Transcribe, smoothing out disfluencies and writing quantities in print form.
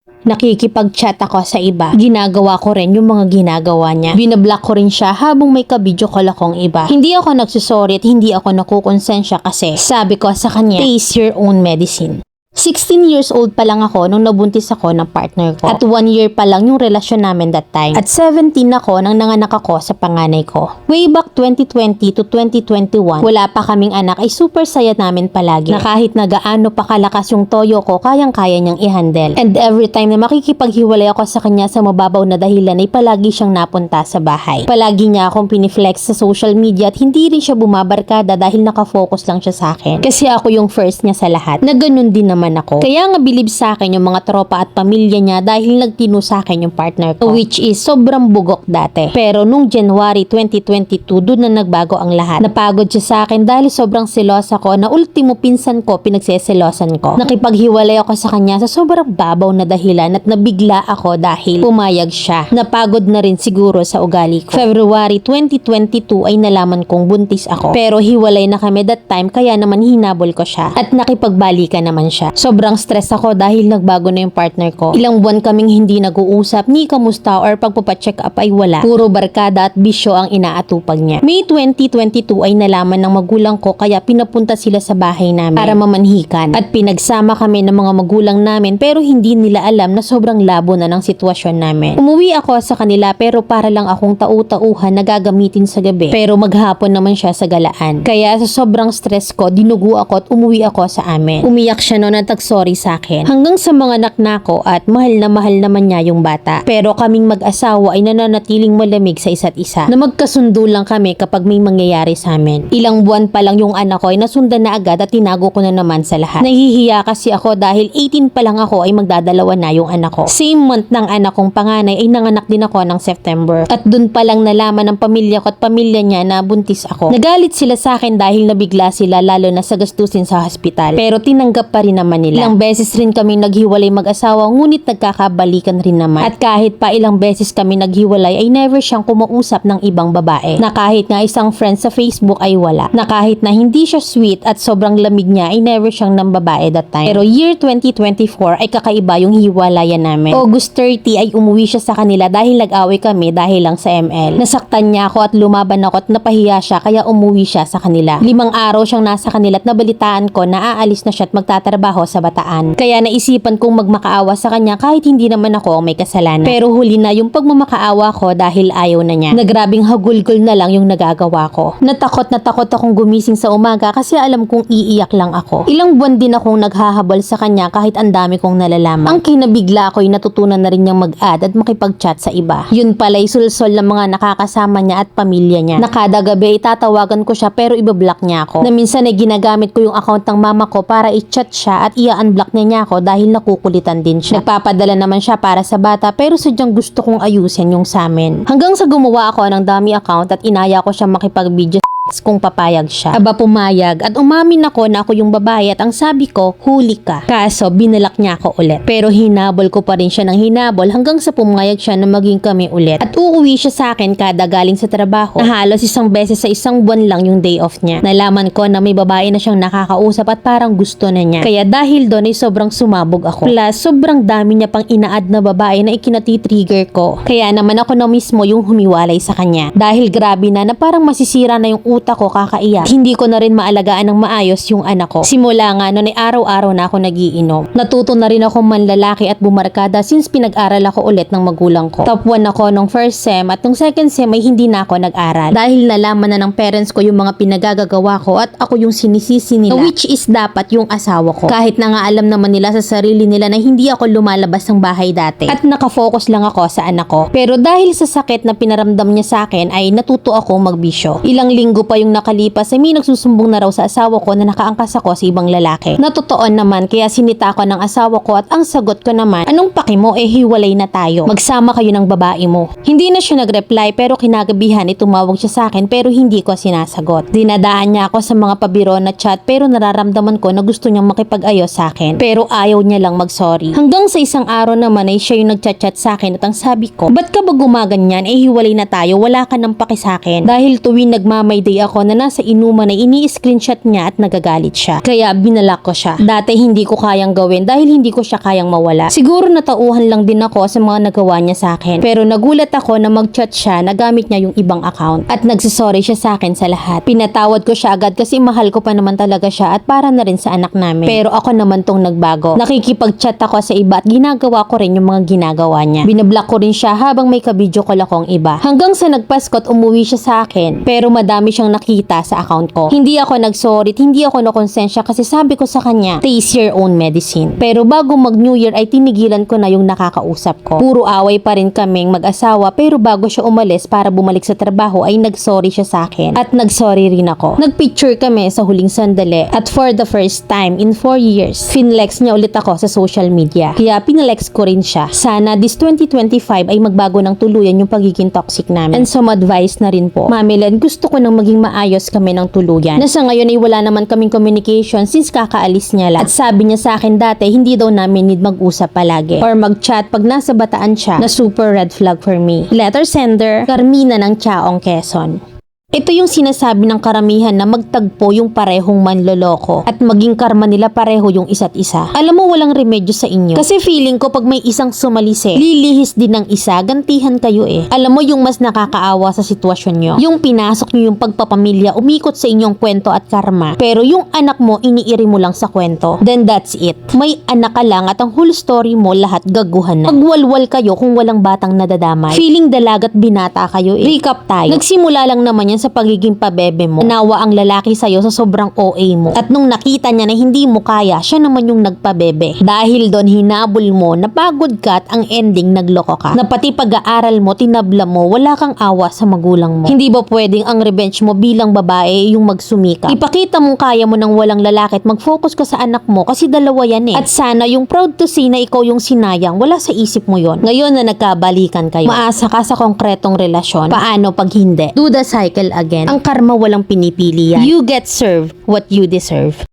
Nakikipag-chat ako sa iba. Ginagawa ko rin yung mga ginagawa niya. Binablock ko rin siya habang may ka-video call akong iba. Hindi ako nagsusorry at hindi ako nakukonsensya kasi sabi ko sa kanya, taste your own medicine. 16 years old pa lang ako nung nabuntis ako ng partner ko. At 1 year pa lang yung relasyon namin that time. At 17 ako nang nanganak ako sa panganay ko. Way back 2020 to 2021, wala pa kaming anak ay super saya namin palagi. Na kahit na gaano pa kalakas yung toyo ko, kayang-kaya niyang i-handle. And every time na makikipaghiwalay ako sa kanya sa mababaw na dahilan ay palagi siyang napunta sa bahay. Palagi niya akong piniflex sa social media at hindi rin siya bumabarkada dahil nakafocus lang siya sa akin. Kasi ako yung first niya sa lahat. Na ganun din naman ako. Kaya nga bilib sa akin yung mga tropa at pamilya niya dahil nagtino sa akin yung partner ko, which is sobrang bugok dati. Pero nung January 2022, doon na nagbago ang lahat. Napagod siya sa akin dahil sobrang selosa ko na ultimo pinsan ko pinagseselosan ko. Nakipaghiwalay ako sa kanya sa sobrang babaw na dahilan at nabigla ako dahil pumayag siya. Napagod na rin siguro sa ugali ko. February 2022 ay nalaman kong buntis ako. Pero hiwalay na kami that time kaya naman hinabol ko siya at nakipagbalikan naman siya. Sobrang stress ako dahil nagbago na yung partner ko. Ilang buwan kaming hindi nag-uusap, ni kamusta or pagpapacheck up ay wala. Puro barkada at bisyo ang inaatupag niya. May 2022 ay nalaman ng magulang ko kaya pinapunta sila sa bahay namin para mamanhikan. At pinagsama kami ng mga magulang namin pero hindi nila alam na sobrang labo na ng sitwasyon namin. Umuwi ako sa kanila pero para lang akong tau-tauhan na gagamitin sa gabi. Pero maghapon naman siya sa galaan. Kaya sa sobrang stress ko, dinugo ako at umuwi ako sa amin. Umiyak siya noon at sorry sa akin. Hanggang sa mga anak na ako at mahal naman niya yung bata. Pero kaming mag-asawa ay nananatiling malamig sa isa't isa. Na magkasundo lang kami kapag may mangyayari sa amin. Ilang buwan pa lang yung anak ko ay nasundan na agad at tinago ko na naman sa lahat. Nahihiya kasi ako dahil 18 pa lang ako ay magdadalawa na yung anak ko. Same month ng anak kong panganay ay nanganak din ako ng September. At dun pa lang nalaman ng pamilya ko at pamilya niya na buntis ako. Nagalit sila sa akin dahil nabigla sila lalo na sa gastusin sa hospital. Pero tinanggap pa rin naman nila. Ilang beses rin kami naghiwalay mag-asawa ngunit nagkakabalikan rin naman. At kahit pa ilang beses kami naghiwalay ay never siyang kumausap ng ibang babae. Na kahit nga isang friend sa Facebook ay wala. Na kahit na hindi siya sweet at sobrang lamig niya ay never siyang ng babae that time. Pero year 2024 ay kakaiba yung hiwalayan namin. August 30 ay umuwi siya sa kanila dahil nag-away kami dahil lang sa ML. Nasaktan niya ako at lumaban ako at napahiya siya kaya umuwi siya sa kanila. 5 araw siyang nasa kanila at nabalitaan ko na aalis na siya at magtatrabaho sa Bataan. Kaya naisipan kong magmakaawa sa kanya kahit hindi naman ako ang may kasalanan. Pero huli na yung pagmamakaawa ko dahil ayaw na niya. Nagrabing hagulgol na lang yung nagagawa ko. Natakot akong gumising sa umaga kasi alam kong iiyak lang ako. Ilang buwan din akong naghahabol sa kanya kahit ang dami kong nalalaman. Ang kinabigla ko ay natutunan na rin niyang mag-add at makipag-chat sa iba. Yun pala ay sulsol ng mga nakakasama niya at pamilya niya. Na kada gabi itatawagan ko siya pero ibablock niya ako. Na minsan ay ginagamit ko yung account ng mama ko para i-chat siya at i-unblock niya ako dahil nakukulitan din siya. Nagpapadala naman siya para sa bata pero sadyang gusto kong ayusin yung sa amin. Hanggang sa gumawa ako ng dummy account at inaya ko siya makipag-video kung papayag siya. Aba pumayag at umamin ako na ako yung babae at ang sabi ko, huli ka. Kaso binalak niya ako ulit. Pero hinabol ko pa rin siya ng hinabol hanggang sa pumayag siya na maging kami ulit. At uuwi siya sa akin kada galing sa trabaho na halos isang beses sa isang buwan lang yung day off niya. Nalaman ko na may babae na siyang nakakausap at parang gusto na niya. Kaya dahil doon ay sobrang sumabog ako. Plus sobrang dami niya pang ina-add na babae na ikinati-trigger ko. Kaya naman ako na mismo yung humiwalay sa kanya. Dahil grabe na parang masisira na yung utak ko kakaiyak. Hindi ko na rin maalagaan ng maayos yung anak ko. Simula nga noon ay araw-araw na ako nagiinom. Natuto na rin ako manlalaki at bumarkada since pinag-aral ako ulit ng magulang ko. Top 1 ako nung first sem at nung second sem ay hindi na ako nag-aral. Dahil nalaman na ng parents ko yung mga pinagagagawa ko at ako yung sinisisi nila. Which is dapat yung asawa ko. Kahit na nga alam naman nila sa sarili nila na hindi ako lumalabas ng bahay dati. At nakafocus lang ako sa anak ko. Pero dahil sa sakit na pinaramdam niya sa akin ay natuto ako magbisyo. Ilang linggo pa yung nakalipas ay may nagsusumbong na raw sa asawa ko na nakaangkas ako sa ibang lalaki. Natotoo naman kaya sinita ko ng asawa ko at ang sagot ko naman, anong paki mo hiwalay na tayo. Magsama kayo ng babae mo. Hindi na siya nag-reply pero kinagabihan tumawag siya sa akin pero hindi ko sinasagot. Dinadaan niya ako sa mga pabiro na chat pero nararamdaman ko na gusto niyang makipag-ayos sa akin. Pero ayaw niya lang mag-sorry. Hanggang sa isang araw naman ay siya yung nag-chat sa akin at ang sabi ko, ba't ka ba gumaganyan? Hiwalay na tayo, wala ka nang paki sa akin. Dahil tuwing nagmamay day day ako na nasa inuman ay ini-screenshot niya at nagagalit siya. Kaya binalak ko siya. Dati hindi ko kayang gawin dahil hindi ko siya kayang mawala. Siguro natauhan lang din ako sa mga nagawa niya sa akin. Pero nagulat ako na mag-chat siya na gamit niya yung ibang account. At nagsisorry siya sa akin sa lahat. Pinatawad ko siya agad kasi mahal ko pa naman talaga siya at para na rin sa anak namin. Pero ako naman tong nagbago. Nakikipag-chat ako sa iba at ginagawa ko rin yung mga ginagawa niya. Binablock ko rin siya habang may ka-video call akong iba. Hanggang sa nagpaskot umuwi siya sa akin. Pero madami siyang nakita sa account ko. Hindi ako nagsorry at hindi ako nakonsensya kasi sabi ko sa kanya, taste your own medicine. Pero bago mag New Year ay tinigilan ko na yung nakakausap ko. Puro away pa rin kaming mag-asawa pero bago siya umalis para bumalik sa trabaho ay nagsorry siya sa akin. At nagsorry rin ako. Nagpicture kami sa huling sandali at for the first time in 4 years, finlex niya ulit ako sa social media. Kaya pinlex ko rin siya. Sana this 2025 ay magbago ng tuluyan yung pagiging toxic namin. And some advice na rin po. Mami Len, gusto ko nang maging maayos kami ng tuluyan. Na sa ngayon ay wala naman kaming communication since kakaalis niya lang. At sabi niya sa akin dati, hindi daw namin need mag-usap palagi. Or mag-chat pag nasa Bataan siya na super red flag for me. Letter sender, Carmina ng Chaong, Quezon. Ito yung sinasabi ng karamihan na magtagpo yung parehong manloloko at maging karma nila pareho yung isa't isa. Alam mo walang remedyo sa inyo. Kasi feeling ko pag may isang sumalise, lilihis din ng isa, gantihan kayo eh. Alam mo yung mas nakakaawa sa sitwasyon nyo. Yung pinasok nyo yung pagpapamilya, umikot sa inyong kwento at karma. Pero yung anak mo, iniiri mo lang sa kwento. Then that's it. May anak ka lang at ang whole story mo lahat gaguhan na. Pagwalwal kayo kung walang batang nadadamay. Feeling dalagat binata kayo eh. Recap tayo. Nagsimula lang naman yan sa pagiging pabebe mo. Nawa ang lalaki sa'yo sa sobrang OA mo. At nung nakita niya na hindi mo kaya, siya naman yung nagpabebe. Dahil doon hinabol mo, napagod ka at ang ending nagloko ka. Na pati pag-aaral mo, tinabla mo, wala kang awa sa magulang mo. Hindi ba pwedeng ang revenge mo bilang babae yung magsumika? Ipakita mong kaya mo ng walang lalaki at mag-focus ka sa anak mo kasi dalawa yan eh. At sana yung proud to say na ikaw yung sinayang, wala sa isip mo yon. Ngayon na nagkabalikan kayo, maasa ka sa konkretong relasyon. Paano pag hindi? Do the cycle again. Ang karma walang pinipili yan. You get served what you deserve.